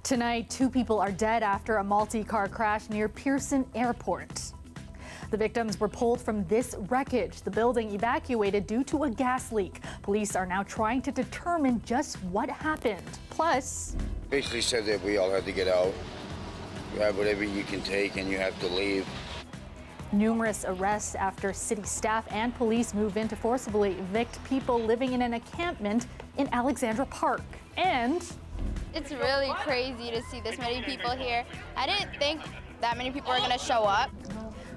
Tonight, 2 people are dead after a multi-car crash near Pearson Airport. The victims were pulled from this wreckage. The building evacuated due to a gas leak. Police are now trying to determine just what happened. Plus, basically said that we all had to get out. You have whatever you can take and you have to leave. Numerous arrests after city staff and police move in to forcibly evict people living in an encampment in Alexandra Park. And it's really crazy to see this many people here. I didn't think that many people were going to show up.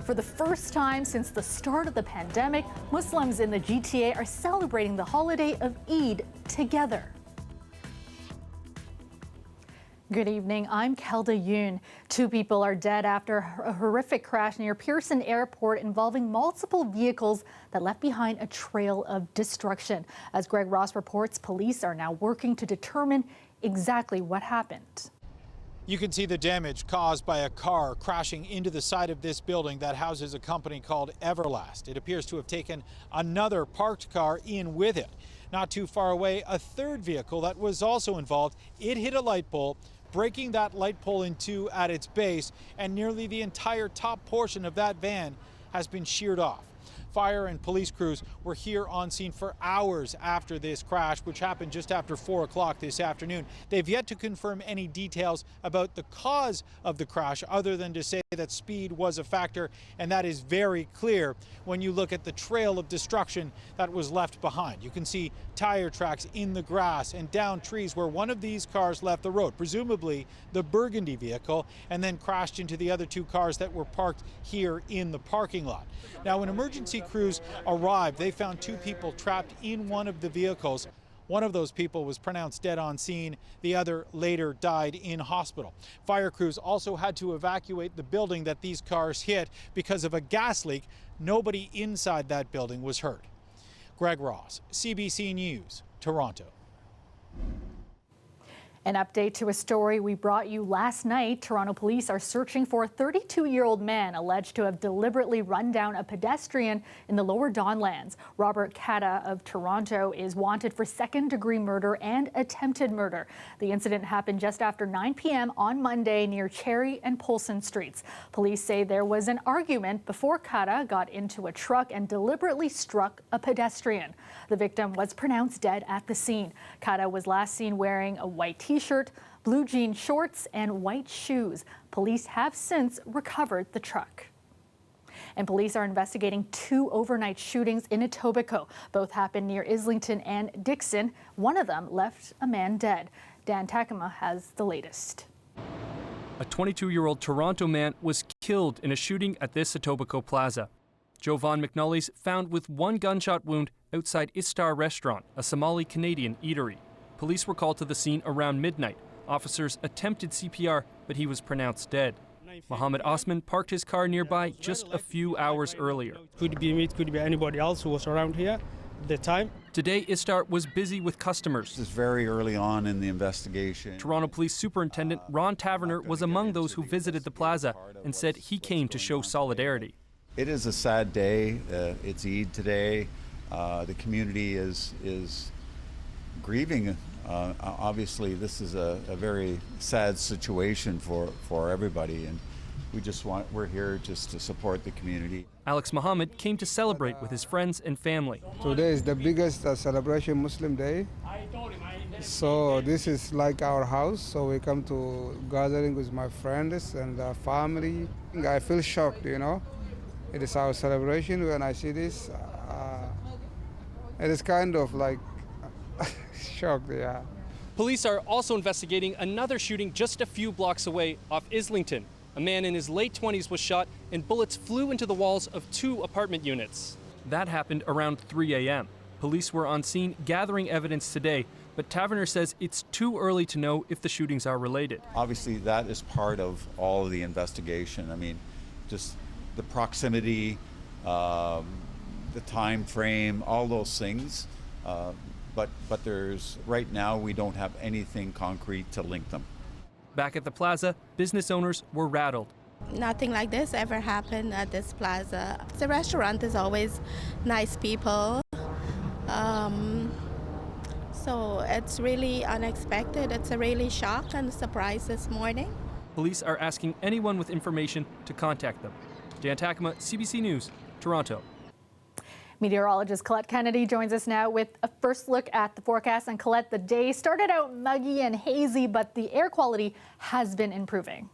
For the first time since the start of the pandemic, Muslims in the GTA are celebrating the holiday of Eid together. Good evening, I'm Kelda Yoon. 2 people are dead after a horrific crash near Pearson Airport involving multiple vehicles that left behind a trail of destruction. As Greg Ross reports, police are now working to determine exactly what happened. You can see the damage caused by a car crashing into the side of this building that houses a company called Everlast. It appears to have taken another parked car in with it. Not too far away, a third vehicle that was also involved, it hit a light pole, breaking that light pole in 2 at its base, and nearly the entire top portion of that van has been sheared off. Fire and police crews were here on scene for hours after this crash, which happened just after 4 o'clock this afternoon. They've yet to confirm any details about the cause of the crash, other than to say that speed was a factor, and that is very clear when you look at the trail of destruction that was left behind. You can see tire tracks in the grass and down trees where one of these cars left the road, presumably the burgundy vehicle, and then crashed into the other 2 cars that were parked here in the parking lot. Now, when emergency crews arrived, they found 2 people trapped in one of the vehicles. One of those people was pronounced dead on scene. The other later died in hospital. Fire crews also had to evacuate the building that these cars hit because of a gas leak. Nobody inside that building was hurt. Greg Ross, CBC News, Toronto. An update to a story we brought you last night. Toronto police are searching for a 32-year-old man alleged to have deliberately run down a pedestrian in the Lower Donlands. Robert Katta of Toronto is wanted for second-degree murder and attempted murder. The incident happened just after 9 p.m. on Monday near Cherry and Polson Streets. Police say there was an argument before Katta got into a truck and deliberately struck a pedestrian. The victim was pronounced dead at the scene. Katta was last seen wearing a white T-shirt, blue jean shorts, and white shoes. Police have since recovered the truck. And police are investigating 2 overnight shootings in Etobicoke. Both happened near Islington and Dixon. One of them left a man dead. Dan Takema has the latest. A 22-year-old Toronto man was killed in a shooting at this Etobicoke Plaza. Jovan McNully's found with 1 gunshot wound outside Istar Restaurant, a Somali-Canadian eatery. Police were called to the scene around midnight. Officers attempted CPR, but he was pronounced dead. Mohammed Osman parked his car nearby just a few hours earlier. Could be me, could be anybody else who was around here at the time. Today, Istar was busy with customers. This is very early on in the investigation. Toronto Police Superintendent Ron Taverner was among those who visited the plaza and said he came to show solidarity. It is a sad day. It's Eid today. The community is grieving. Obviously, this is a very sad situation for everybody, and we're here just to support the community. Alex Mohammed came to celebrate with his friends and family. Today is the biggest celebration Muslim day. So this is like our house, so we come to gathering with my friends and family. I feel shocked, you know. It is our celebration. When I see this, it is kind of like shocked, yeah. Police are also investigating another shooting just a few blocks away off Islington. A man in his late 20s was shot and bullets flew into the walls of 2 apartment units. That happened around 3 a.m. Police were on scene gathering evidence today, but Taverner says it's too early to know if the shootings are related. Obviously, that is part of all of the investigation. I mean, just the proximity, the time frame, all those things. But there's, right now, we don't have anything concrete to link them. Back at the plaza, business owners were rattled. Nothing like this ever happened at this plaza. The restaurant is always nice people. so it's really unexpected. It's a really shock and surprise this morning. Police are asking anyone with information to contact them. Dan Takema, CBC News, Toronto. Meteorologist Colette Kennedy joins us now with a first look at the forecast. And Colette, the day started out muggy and hazy, but the air quality has been improving.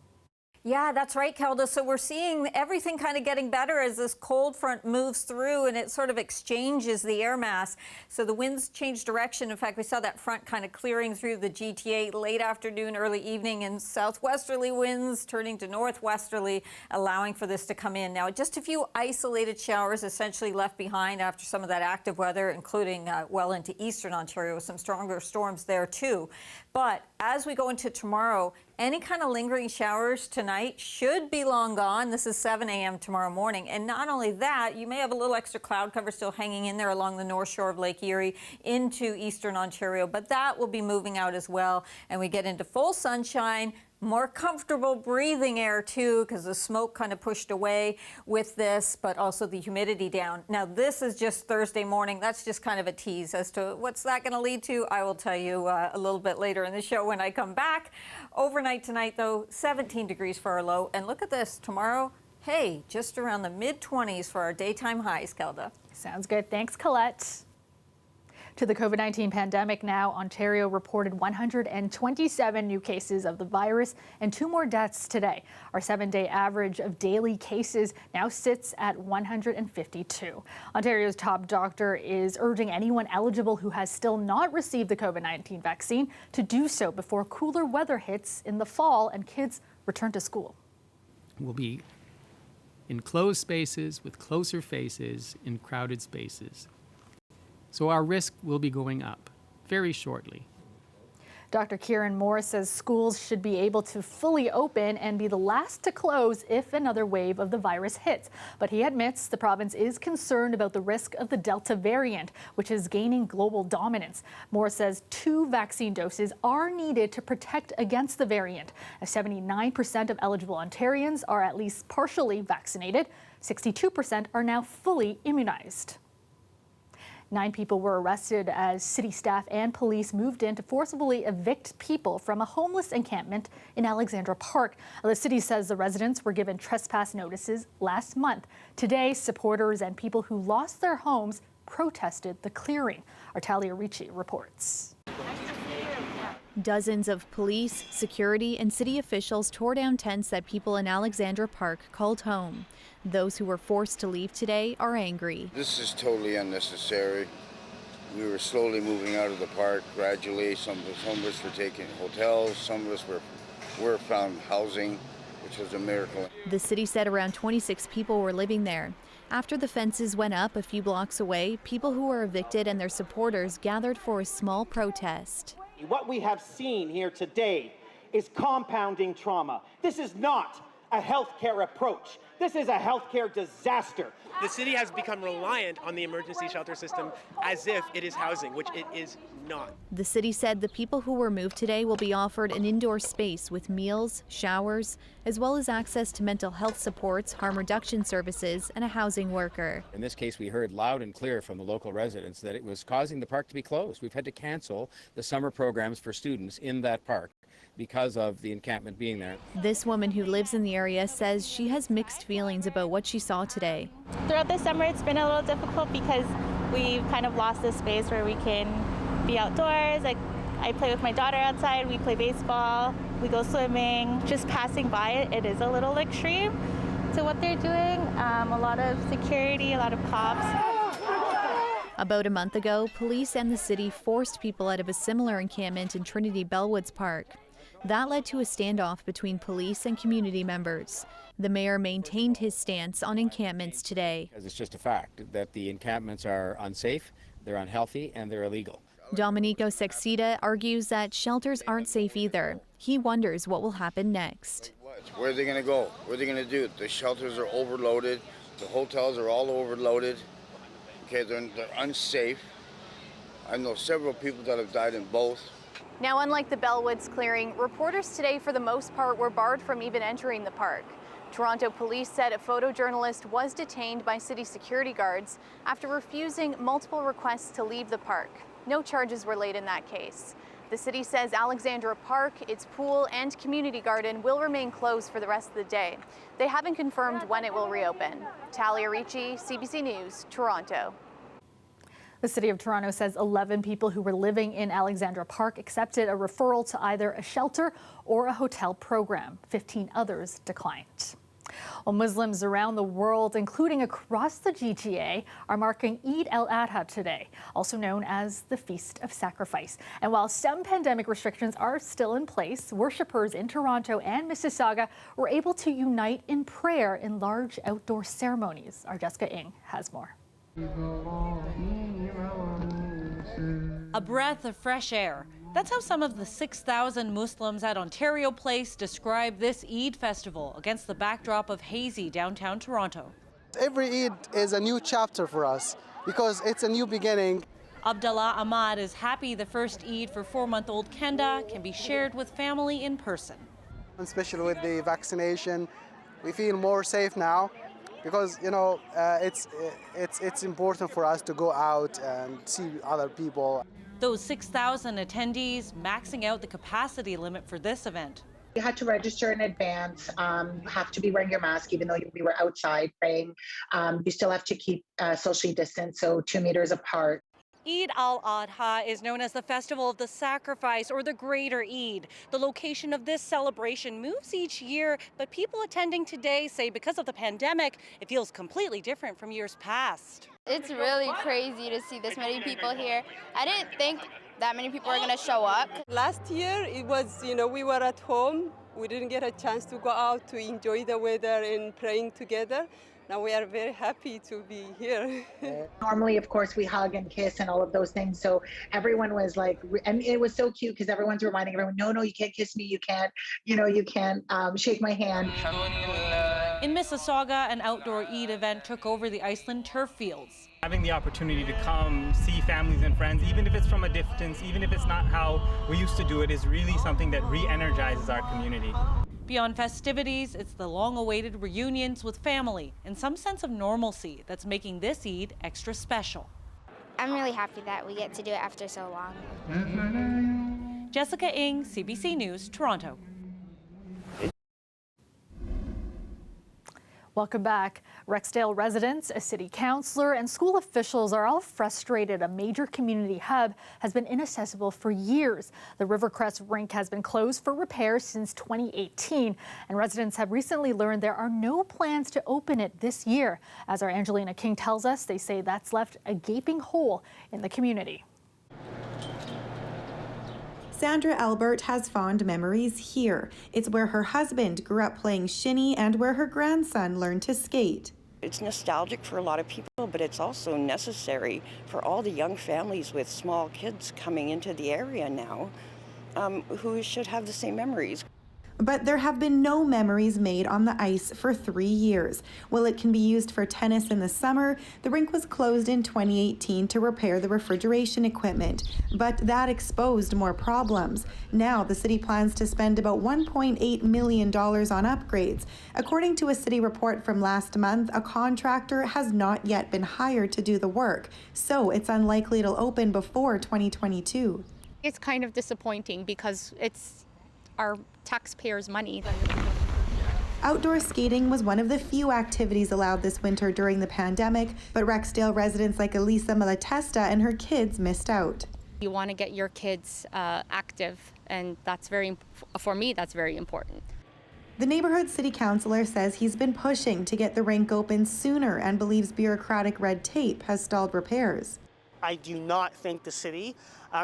Yeah, that's right, Kelda. So we're seeing everything kind of getting better as this cold front moves through and it sort of exchanges the air mass. So the winds change direction. In fact, we saw that front kind of clearing through the GTA late afternoon, early evening, and southwesterly winds turning to northwesterly, allowing for this to come in. Now, just a few isolated showers essentially left behind after some of that active weather, including well into eastern Ontario, some stronger storms there too. But as we go into tomorrow, any kind of lingering showers tonight should be long gone. This is 7 a.m. tomorrow morning. And not only that, you may have a little extra cloud cover still hanging in there along the north shore of Lake Erie into eastern Ontario, but that will be moving out as well. And we get into full sunshine, more comfortable breathing air too, because the smoke kind of pushed away with this, but also the humidity down. Now, this is just Thursday morning. That's just kind of a tease as to what's that going to lead to. I will tell you a little bit later in the show when I come back. Overnight tonight, though, 17 degrees for our low. And look at this, tomorrow, hey, just around the mid-20s for our daytime highs, Kelda. Sounds good. Thanks, Colette. To the COVID-19 pandemic now, Ontario reported 127 new cases of the virus and 2 more deaths today. Our 7-day average of daily cases now sits at 152. Ontario's top doctor is urging anyone eligible who has still not received the COVID-19 vaccine to do so before cooler weather hits in the fall and kids return to school. We'll be in closed spaces with closer faces in crowded spaces. So our risk will be going up very shortly. Dr. Kieran Moore says schools should be able to fully open and be the last to close if another wave of the virus hits. But he admits the province is concerned about the risk of the Delta variant, which is gaining global dominance. Moore says 2 vaccine doses are needed to protect against the variant. 79% of eligible Ontarians are at least partially vaccinated. 62% are now fully immunized. 9 people were arrested as city staff and police moved in to forcibly evict people from a homeless encampment in Alexandra Park. The city says the residents were given trespass notices last month. Today, supporters and people who lost their homes protested the clearing. Our Talia Ricci reports. Dozens of police, security, and city officials tore down tents that people in Alexandra Park called home. Those who were forced to leave today are angry. This is totally unnecessary. We were slowly moving out of the park gradually. Some of us were taking hotels, some of us were found housing, which was a miracle. The city said around 26 people were living there. After the fences went up a few blocks away, people who were evicted and their supporters gathered for a small protest. What we have seen here today is compounding trauma. This is not a healthcare approach. This is a healthcare disaster. The city has become reliant on the emergency shelter system as if it is housing, which it is not. The city said the people who were moved today will be offered an indoor space with meals, showers, as well as access to mental health supports, harm reduction services, and a housing worker. In this case, we heard loud and clear from the local residents that it was causing the park to be closed. We've had to cancel the summer programs for students in that park because of the encampment being there. This woman who lives in the area says she has mixed feelings about what she saw today. Throughout the summer, it's been a little difficult because we've kind of lost this space where we can be outdoors. Like, I play with my daughter outside, we play baseball, we go swimming. Just passing by it, it is a little extreme to what they're doing. A lot of security, a lot of cops. About a month ago, police and the city forced people out of a similar encampment in Trinity Bellwoods Park. That led to a standoff between police and community members. The mayor maintained his stance on encampments today. It's just a fact that the encampments are unsafe, they're unhealthy, and they're illegal. Domenico Sexita argues that shelters aren't safe either. He wonders what will happen next. Where are they going to go? What are they going to do? The shelters are overloaded. The hotels are all overloaded. Okay, they're unsafe. I know several people that have died in both. Now, unlike the Bellwoods clearing, reporters today, for the most part, were barred from even entering the park. Toronto police said a photojournalist was detained by city security guards after refusing multiple requests to leave the park. No charges were laid in that case. The city says Alexandra Park, its pool, and community garden will remain closed for the rest of the day. They haven't confirmed when it will reopen. Talia Ricci, CBC News, Toronto. The City of Toronto says 11 people who were living in Alexandra Park accepted a referral to either a shelter or a hotel program. 15 others declined. Well, Muslims around the world, including across the GTA, are marking Eid al-Adha today, also known as the Feast of Sacrifice. And while some pandemic restrictions are still in place, worshippers in Toronto and Mississauga were able to unite in prayer in large outdoor ceremonies. Our Jessica Ng has more. A breath of fresh air. That's how some of the 6,000 Muslims at Ontario Place describe this Eid festival against the backdrop of hazy downtown Toronto. Every Eid is a new chapter for us because it's a new beginning. Abdallah Ahmad is happy the first Eid for 4-month-old Kenda can be shared with family in person. Especially with the vaccination, we feel more safe now because, you know, it's important for us to go out and see other people. Those 6,000 attendees maxing out the capacity limit for this event. You had to register in advance, have to be wearing your mask even though we were outside praying. You still have to keep socially distanced, so 2 meters apart. Eid al-Adha is known as the Festival of the Sacrifice or the Greater Eid. The location of this celebration moves each year, but people attending today say because of the pandemic, it feels completely different from years past. It's really crazy to see this many people here. I didn't think that many people were going to show up. Last year, it was, we were at home. We didn't get a chance to go out to enjoy the weather and praying together. Now we are very happy to be here. Normally, of course, we hug and kiss and all of those things. So everyone was like, and it was so cute because everyone's reminding everyone, no, you can't kiss me. You can't, you can't shake my hand. In Mississauga, an outdoor Eid event took over the Iceland turf fields. Having the opportunity to come see families and friends, even if it's from a distance, even if it's not how we used to do it, is really something that re-energizes our community. Beyond festivities, it's the long-awaited reunions with family and some sense of normalcy that's making this Eid extra special. I'm really happy that we get to do it after so long. Jessica Ng, CBC News, Toronto. Welcome back. Rexdale residents, a city councillor, and school officials are all frustrated. A major community hub has been inaccessible for years. The Rivercrest rink has been closed for repairs since 2018, and residents have recently learned there are no plans to open it this year. As our Angelina King tells us, they say that's left a gaping hole in the community. Sandra Albert has fond memories here. It's where her husband grew up playing shinny and where her grandson learned to skate. It's nostalgic for a lot of people, but it's also necessary for all the young families with small kids coming into the area now who should have the same memories. But there have been no memories made on the ice for 3 years. While it can be used for tennis in the summer, the rink was closed in 2018 to repair the refrigeration equipment. But that exposed more problems. Now the city plans to spend about $1.8 million on upgrades. According to a city report from last month, a contractor has not yet been hired to do the work, so it's unlikely it'll open before 2022. It's kind of disappointing because it's our taxpayers' money. Outdoor skating was one of the few activities allowed this winter during the pandemic, but Rexdale residents like Elisa Malatesta and her kids missed out. You want to get your kids active, and for me, that's very important. The neighborhood city councillor says he's been pushing to get the rink open sooner and believes bureaucratic red tape has stalled repairs. I do not think the city,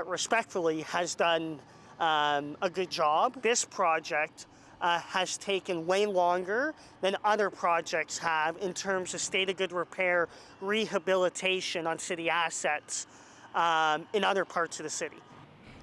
respectfully, has done a good job. This project has taken way longer than other projects have in terms of state of good repair, rehabilitation on city assets in other parts of the city.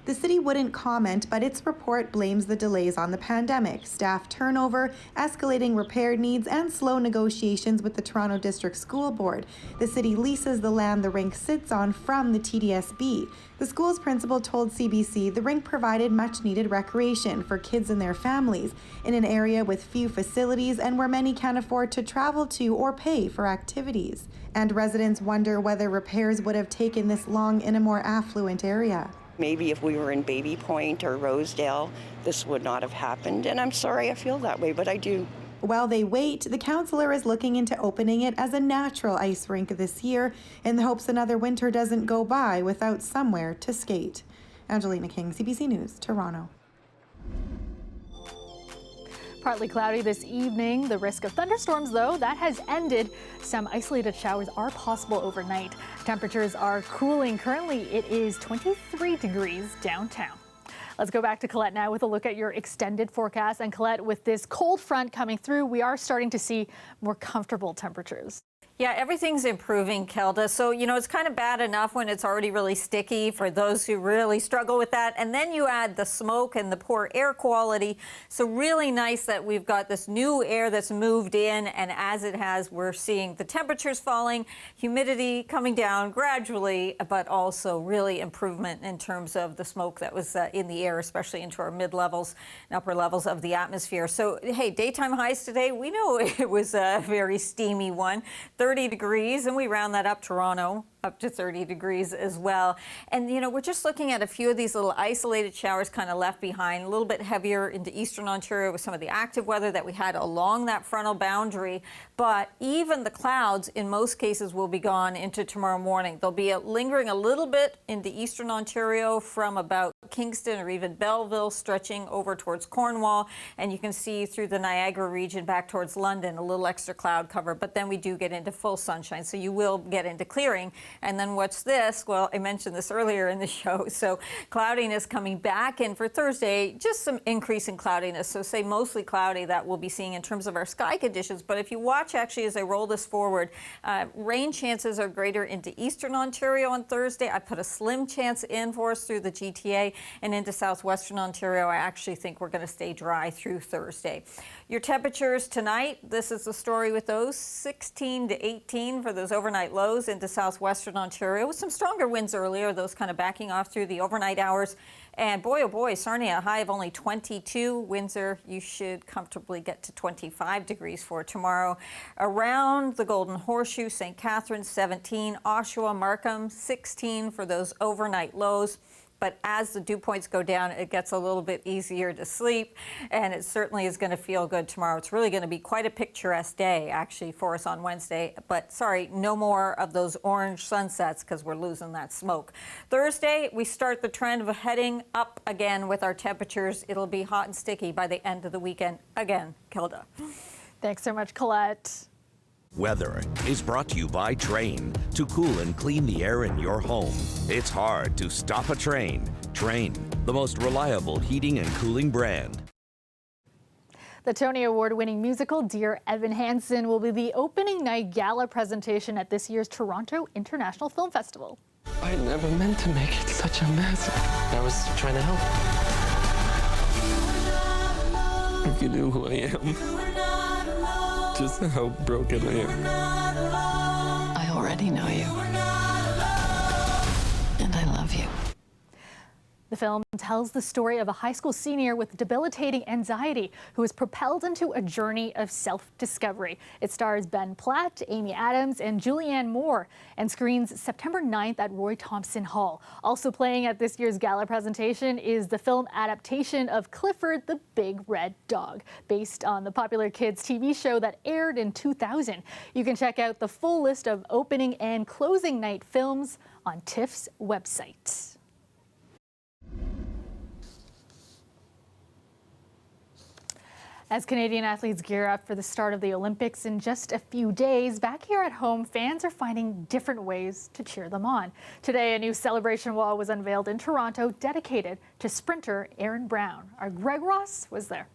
The city wouldn't comment, but its report blames the delays on the pandemic, staff turnover, escalating repair needs, and slow negotiations with the Toronto District School Board. The city leases the land the rink sits on from the TDSB. The school's principal told CBC the rink provided much-needed recreation for kids and their families in an area with few facilities and where many can't afford to travel to or pay for activities. And residents wonder whether repairs would have taken this long in a more affluent area. Maybe if we were in Baby Point or Rosedale, this would not have happened. And I'm sorry I feel that way, but I do. While they wait, the councillor is looking into opening it as a natural ice rink this year in the hopes another winter doesn't go by without somewhere to skate. Angelina King, CBC News, Toronto. Partly cloudy this evening. The risk of thunderstorms, though, that has ended. Some isolated showers are possible overnight. Temperatures are cooling. Currently, it is 23 degrees downtown. Let's go back to Colette now with a look at your extended forecast. And Colette, with this cold front coming through, we are starting to see more comfortable temperatures. Yeah, everything's improving, Kelda. So, you know, it's kind of bad enough when it's already really sticky for those who really struggle with that. And then you add the smoke and the poor air quality. So really nice that we've got this new air that's moved in. And as it has, we're seeing the temperatures falling, humidity coming down gradually, but also really improvement in terms of the smoke that was in the air, especially into our mid-levels and upper levels of the atmosphere. So, hey, daytime highs today, we know it was a very steamy one. 30 degrees, and we round that up, Toronto, up to 30 degrees as well. And, you know, we're just looking at a few of these little isolated showers kind of left behind, a little bit heavier into eastern Ontario with some of the active weather that we had along that frontal boundary. But even the clouds, in most cases, will be gone into tomorrow morning. They'll be lingering a little bit into eastern Ontario from about Kingston or even Belleville, stretching over towards Cornwall. And you can see through the Niagara region back towards London, a little extra cloud cover. But then we do get into full sunshine, so you will get into clearing. And then what's this? Well, I mentioned this earlier in the show. So cloudiness coming back in for Thursday, just some increase in cloudiness. So say mostly cloudy that we'll be seeing in terms of our sky conditions. But if you watch actually as I roll this forward, rain chances are greater into eastern Ontario on Thursday. I put a slim chance in for us through the GTA and into southwestern Ontario. I actually think we're going to stay dry through Thursday. Your temperatures tonight, this is the story with those, 16 to 18 for those overnight lows into southwestern Ontario with some stronger winds earlier, those kind of backing off through the overnight hours. And boy, oh boy, Sarnia, a high of only 22. Windsor, you should comfortably get to 25 degrees for tomorrow. Around the Golden Horseshoe, St. Catharines, 17. Oshawa, Markham, 16 for those overnight lows. But as the dew points go down, it gets a little bit easier to sleep, and it certainly is going to feel good tomorrow. It's really going to be quite a picturesque day, actually, for us on Wednesday. But sorry, no more of those orange sunsets because we're losing that smoke. Thursday, we start the trend of heading up again with our temperatures. It'll be hot and sticky by the end of the weekend. Again, Kilda. Thanks so much, Colette. Weather is brought to you by Train. To cool and clean the air in your home, it's hard to stop a train. Train, the most reliable heating and cooling brand. The Tony Award-winning musical Dear Evan Hansen will be the opening night gala presentation at this year's Toronto International Film Festival. I never meant to make it such a mess. I was trying to help. If you knew who I am. Just how broken I am. I already know you. And I love you. The film tells the story of a high school senior with debilitating anxiety who is propelled into a journey of self-discovery. It stars Ben Platt, Amy Adams, and Julianne Moore, and screens September 9th at Roy Thompson Hall. Also playing at this year's gala presentation is the film adaptation of Clifford the Big Red Dog, based on the popular kids TV show that aired in 2000. You can check out the full list of opening and closing night films on TIFF's website. As Canadian athletes gear up for the start of the Olympics in just a few days, back here at home, fans are finding different ways to cheer them on. Today, a new celebration wall was unveiled in Toronto dedicated to sprinter Aaron Brown. Our Greg Ross was there.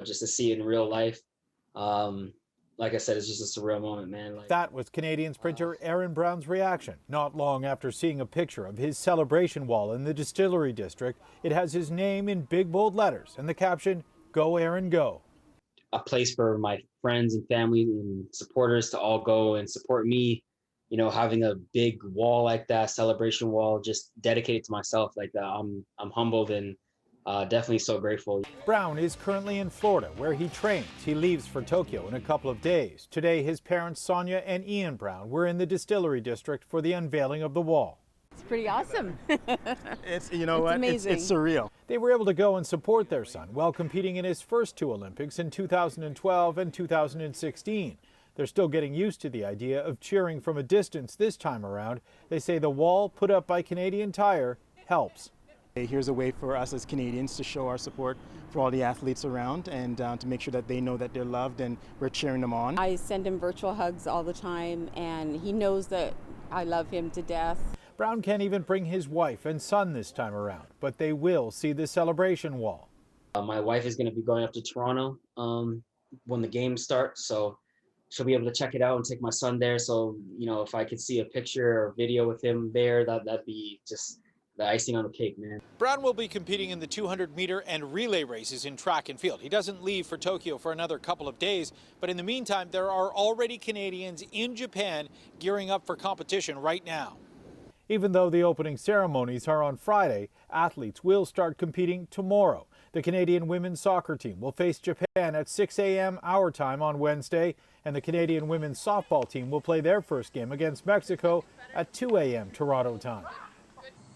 Just to see in real life, like I said, it's just a surreal moment, man. That was Canadian sprinter Aaron Brown's reaction. Not long after seeing a picture of his celebration wall in the Distillery District, it has his name in big bold letters and the caption, "Go Aaron, go." A place for my friends and family and supporters to all go and support me. You know, having a big wall like that, celebration wall, just dedicated to myself like that. I'm humbled and definitely so grateful. Brown is currently in Florida, where he trains. He leaves for Tokyo in a couple of days. Today, his parents, Sonia and Ian Brown, were in the Distillery District for the unveiling of the wall. It's pretty awesome. It's, you know, it's surreal. They were able to go and support their son while competing in his first two Olympics in 2012 and 2016. They're still getting used to the idea of cheering from a distance this time around. They say the wall put up by Canadian Tire helps. Here's a way for us as Canadians to show our support for all the athletes around and to make sure that they know that they're loved and we're cheering them on. I send him virtual hugs all the time, and he knows that I love him to death. Brown can't even bring his wife and son this time around, but they will see the celebration wall. My wife is going to be going up to Toronto when the games start, so she'll be able to check it out and take my son there. So, you know, if I could see a picture or video with him there, that'd be just the icing on the cake, man. Brown will be competing in the 200-meter and relay races in track and field. He doesn't leave for Tokyo for another couple of days, but in the meantime, there are already Canadians in Japan gearing up for competition right now. Even though the opening ceremonies are on Friday, athletes will start competing tomorrow. The Canadian women's soccer team will face Japan at 6 a.m. our time on Wednesday, and the Canadian women's softball team will play their first game against Mexico at 2 a.m. Toronto time.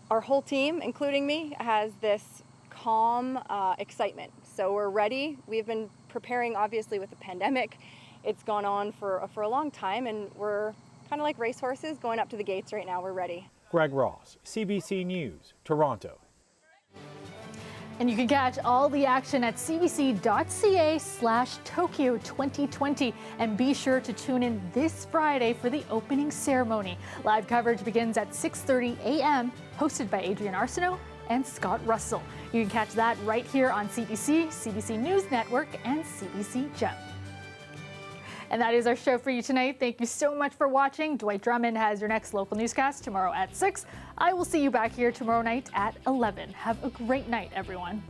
Our whole team, including me, has this calm excitement. So we're ready. We've been preparing, obviously, with the pandemic. It's gone on for a long time, and we're kind of like racehorses going up to the gates right now. We're ready. Greg Ross, CBC News, Toronto. And you can catch all the action at cbc.ca/Tokyo 2020. And be sure to tune in this Friday for the opening ceremony. Live coverage begins at 6:30 a.m., hosted by Adrian Arsenault and Scott Russell. You can catch that right here on CBC, CBC News Network, and CBC Gem. And that is our show for you tonight. Thank you so much for watching. Dwight Drummond has your next local newscast tomorrow at 6. I will see you back here tomorrow night at 11. Have a great night, everyone.